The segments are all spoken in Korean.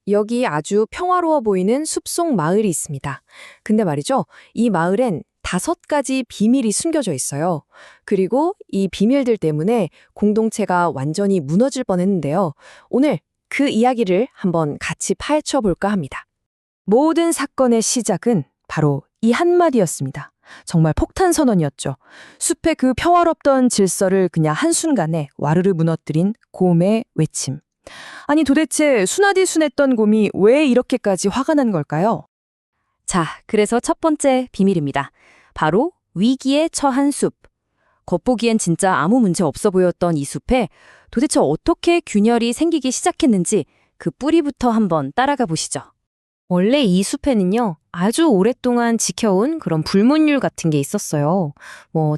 여기 아주 평화로워 보이는 숲속 마을이 있습니다. 근데 말이죠, 이 마을엔 5가지 비밀이 숨겨져 있어요. 그리고 이 비밀들 때문에 공동체가 완전히 무너질 뻔했는데요. 오늘 그 이야기를 한번 같이 파헤쳐 볼까 합니다. 모든 사건의 시작은 바로 이 한마디였습니다. 정말 폭탄 선언이었죠. 숲의 그 평화롭던 질서를 그냥 한순간에 와르르 무너뜨린 곰의 외침. 아니 도대체 순하디순했던 곰이 왜 이렇게까지 화가 난 걸까요? 자, 그래서 첫 번째 비밀입니다. 바로 위기에 처한 숲. 겉보기엔 진짜 아무 문제 없어 보였던 이 숲에 도대체 어떻게 균열이 생기기 시작했는지 그 뿌리부터 한번 따라가 보시죠. 원래 이 숲에는요, 아주 오랫동안 지켜온 그런 불문율 같은 게 있었어요.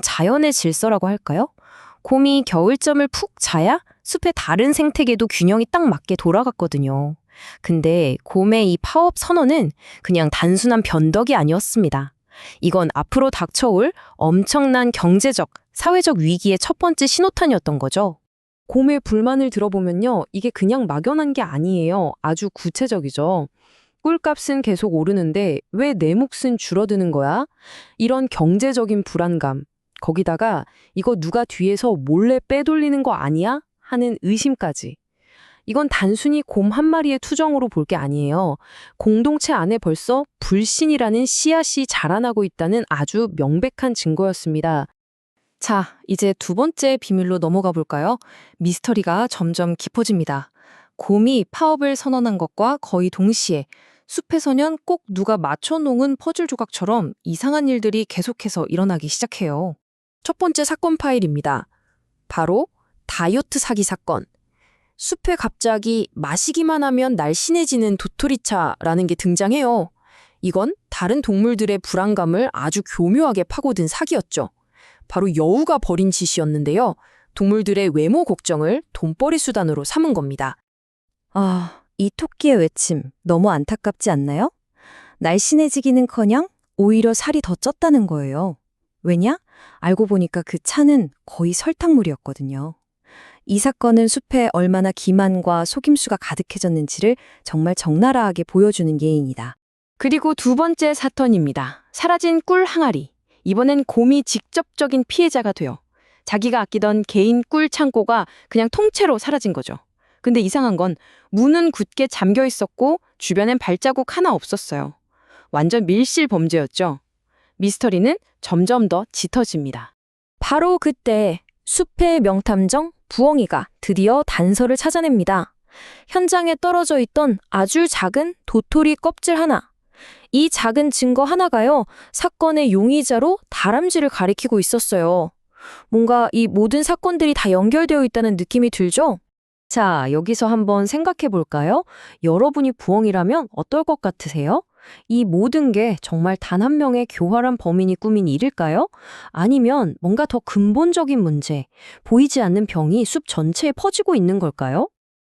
자연의 질서라고 할까요? 곰이 겨울잠을 푹 자야 숲의 다른 생태계도 균형이 딱 맞게 돌아갔거든요. 근데 곰의 이 파업 선언은 그냥 단순한 변덕이 아니었습니다. 이건 앞으로 닥쳐올 엄청난 경제적, 사회적 위기의 첫 번째 신호탄이었던 거죠. 곰의 불만을 들어보면요, 이게 그냥 막연한 게 아니에요. 아주 구체적이죠. 꿀값은 계속 오르는데 왜 내 몫은 줄어드는 거야? 이런 경제적인 불안감. 거기다가 이거 누가 뒤에서 몰래 빼돌리는 거 아니야? 하는 의심까지. 이건 단순히 곰 한 마리의 투정으로 볼 게 아니에요. 공동체 안에 벌써 불신이라는 씨앗이 자라나고 있다는 아주 명백한 증거였습니다. 자, 이제 두 번째 비밀로 넘어가 볼까요? 미스터리가 점점 깊어집니다. 곰이 파업을 선언한 것과 거의 동시에 숲에서는 꼭 누가 맞춰놓은 퍼즐 조각처럼 이상한 일들이 계속해서 일어나기 시작해요. 첫 번째 사건 파일입니다. 바로 다이어트 사기 사건. 숲에 갑자기 마시기만 하면 날씬해지는 도토리차라는 게 등장해요. 이건 다른 동물들의 불안감을 아주 교묘하게 파고든 사기였죠. 바로 여우가 벌인 짓이었는데요. 동물들의 외모 걱정을 돈벌이 수단으로 삼은 겁니다. 이 토끼의 외침 너무 안타깝지 않나요? 날씬해지기는커녕 오히려 살이 더 쪘다는 거예요. 왜냐? 알고 보니까 그 차는 거의 설탕물이었거든요. 이 사건은 숲에 얼마나 기만과 속임수가 가득해졌는지를 정말 적나라하게 보여주는 예입니다. 그리고 두 번째 사건입니다. 사라진 꿀 항아리. 이번엔 곰이 직접적인 피해자가 돼요. 자기가 아끼던 개인 꿀 창고가 그냥 통째로 사라진 거죠. 근데 이상한 건 문은 굳게 잠겨 있었고 주변엔 발자국 하나 없었어요. 완전 밀실 범죄였죠. 미스터리는 점점 더 짙어집니다. 바로 그때 숲의 명탐정 부엉이가 드디어 단서를 찾아냅니다. 현장에 떨어져 있던 아주 작은 도토리 껍질 하나. 이 작은 증거 하나가요, 사건의 용의자로 다람쥐를 가리키고 있었어요. 뭔가 이 모든 사건들이 다 연결되어 있다는 느낌이 들죠? 자, 여기서 한번 생각해 볼까요? 여러분이 부엉이라면 어떨 것 같으세요? 이 모든 게 정말 단 한 명의 교활한 범인이 꾸민 일일까요? 아니면 뭔가 더 근본적인 문제, 보이지 않는 병이 숲 전체에 퍼지고 있는 걸까요?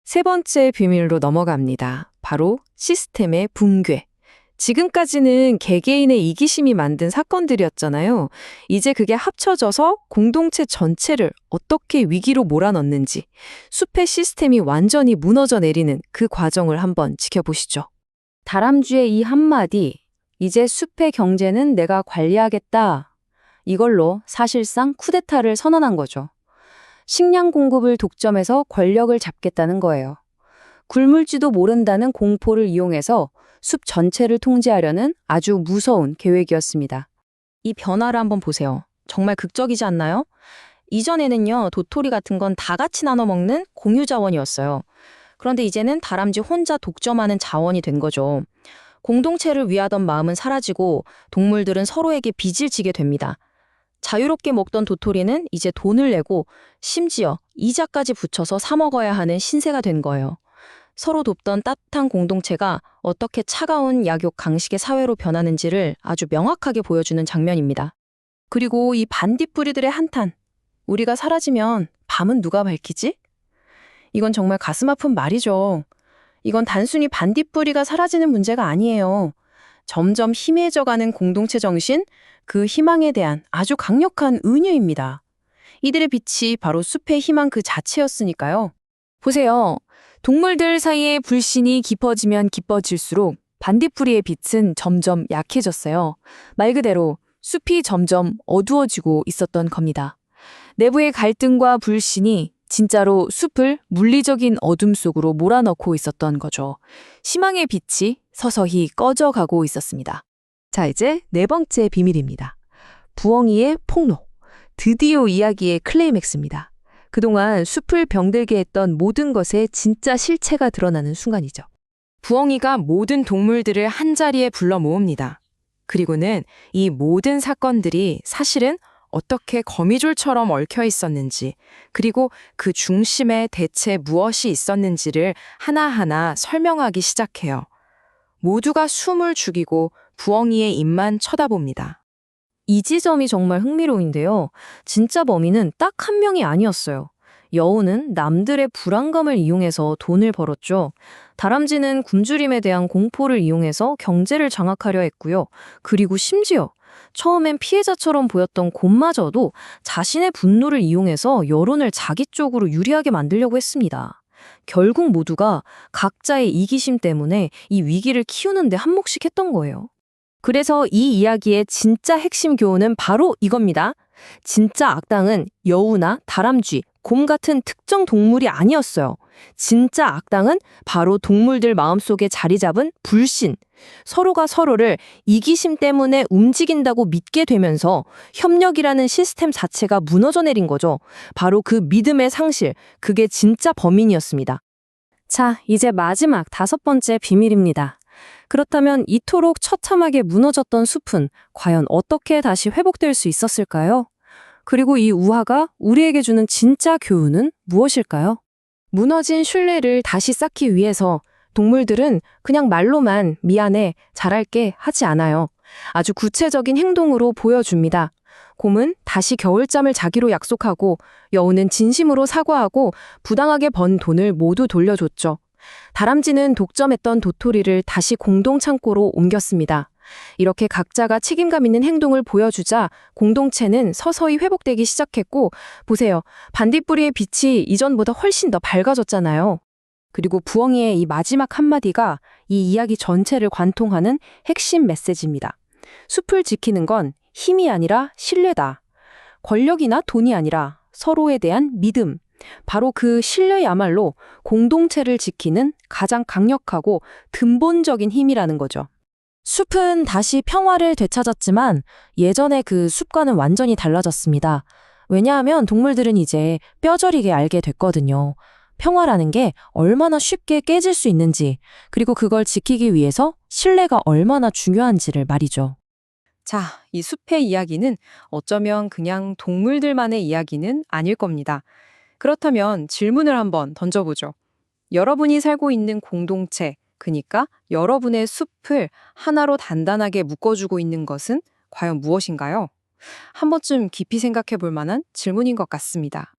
세 번째 비밀로 넘어갑니다. 바로 시스템의 붕괴. 지금까지는 개개인의 이기심이 만든 사건들이었잖아요. 이제 그게 합쳐져서 공동체 전체를 어떻게 위기로 몰아넣는지, 숲의 시스템이 완전히 무너져 내리는 그 과정을 한번 지켜보시죠. 다람쥐의 이 한마디, 이제 숲의 경제는 내가 관리하겠다. 이걸로 사실상 쿠데타를 선언한 거죠. 식량 공급을 독점해서 권력을 잡겠다는 거예요. 굶을지도 모른다는 공포를 이용해서 숲 전체를 통제하려는 아주 무서운 계획이었습니다. 이 변화를 한번 보세요. 정말 극적이지 않나요? 이전에는요, 도토리 같은 건 다 같이 나눠 먹는 공유 자원이었어요. 그런데 이제는 다람쥐 혼자 독점하는 자원이 된 거죠. 공동체를 위하던 마음은 사라지고 동물들은 서로에게 빚을 지게 됩니다. 자유롭게 먹던 도토리는 이제 돈을 내고 심지어 이자까지 붙여서 사 먹어야 하는 신세가 된 거예요. 서로 돕던 따뜻한 공동체가 어떻게 차가운 약욕 강식의 사회로 변하는지를 아주 명확하게 보여주는 장면입니다. 그리고 이 반딧불이들의 한탄. 우리가 사라지면 밤은 누가 밝히지? 이건 정말 가슴 아픈 말이죠. 이건 단순히 반딧불이가 사라지는 문제가 아니에요. 점점 희미해져가는 공동체 정신, 그 희망에 대한 아주 강력한 은유입니다. 이들의 빛이 바로 숲의 희망 그 자체였으니까요. 보세요. 동물들 사이에 불신이 깊어지면 깊어질수록 반딧불이의 빛은 점점 약해졌어요. 말 그대로 숲이 점점 어두워지고 있었던 겁니다. 내부의 갈등과 불신이 진짜로 숲을 물리적인 어둠 속으로 몰아넣고 있었던 거죠. 희망의 빛이 서서히 꺼져가고 있었습니다. 자, 이제 네 번째 비밀입니다. 부엉이의 폭로. 드디어 이야기의 클라이맥스입니다. 그동안 숲을 병들게 했던 모든 것의 진짜 실체가 드러나는 순간이죠. 부엉이가 모든 동물들을 한자리에 불러 모읍니다. 그리고는 이 모든 사건들이 사실은 어떻게 거미줄처럼 얽혀 있었는지, 그리고 그 중심에 대체 무엇이 있었는지를 하나하나 설명하기 시작해요. 모두가 숨을 죽이고 부엉이의 입만 쳐다봅니다. 이 지점이 정말 흥미로운데요. 진짜 범인은 딱 한 명이 아니었어요. 여우는 남들의 불안감을 이용해서 돈을 벌었죠. 다람쥐는 굶주림에 대한 공포를 이용해서 경제를 장악하려 했고요. 그리고 심지어 처음엔 피해자처럼 보였던 곰마저도 자신의 분노를 이용해서 여론을 자기 쪽으로 유리하게 만들려고 했습니다. 결국 모두가 각자의 이기심 때문에 이 위기를 키우는 데 한몫씩 했던 거예요. 그래서 이 이야기의 진짜 핵심 교훈은 바로 이겁니다. 진짜 악당은 여우나 다람쥐, 곰 같은 특정 동물이 아니었어요. 진짜 악당은 바로 동물들 마음속에 자리 잡은 불신, 서로가 서로를 이기심 때문에 움직인다고 믿게 되면서 협력이라는 시스템 자체가 무너져 내린 거죠. 바로 그 믿음의 상실, 그게 진짜 범인이었습니다. 자, 이제 마지막 5번째 비밀입니다. 그렇다면 이토록 처참하게 무너졌던 숲은 과연 어떻게 다시 회복될 수 있었을까요? 그리고 이 우화가 우리에게 주는 진짜 교훈은 무엇일까요? 무너진 신뢰를 다시 쌓기 위해서 동물들은 그냥 말로만 미안해, 잘할게 하지 않아요. 아주 구체적인 행동으로 보여줍니다. 곰은 다시 겨울잠을 자기로 약속하고 여우는 진심으로 사과하고 부당하게 번 돈을 모두 돌려줬죠. 다람쥐는 독점했던 도토리를 다시 공동 창고로 옮겼습니다. 이렇게 각자가 책임감 있는 행동을 보여주자 공동체는 서서히 회복되기 시작했고, 보세요. 반딧불이의 빛이 이전보다 훨씬 더 밝아졌잖아요. 그리고 부엉이의 이 마지막 한마디가 이 이야기 전체를 관통하는 핵심 메시지입니다. 숲을 지키는 건 힘이 아니라 신뢰다. 권력이나 돈이 아니라 서로에 대한 믿음. 바로 그 신뢰야말로 공동체를 지키는 가장 강력하고 근본적인 힘이라는 거죠. 숲은 다시 평화를 되찾았지만 예전의 그 숲과는 완전히 달라졌습니다. 왜냐하면 동물들은 이제 뼈저리게 알게 됐거든요. 평화라는 게 얼마나 쉽게 깨질 수 있는지, 그리고 그걸 지키기 위해서 신뢰가 얼마나 중요한지를 말이죠. 자, 이 숲의 이야기는 어쩌면 그냥 동물들만의 이야기는 아닐 겁니다. 그렇다면 질문을 한번 던져보죠. 여러분이 살고 있는 공동체, 그러니까 여러분의 숲을 하나로 단단하게 묶어주고 있는 것은 과연 무엇인가요? 한 번쯤 깊이 생각해 볼 만한 질문인 것 같습니다.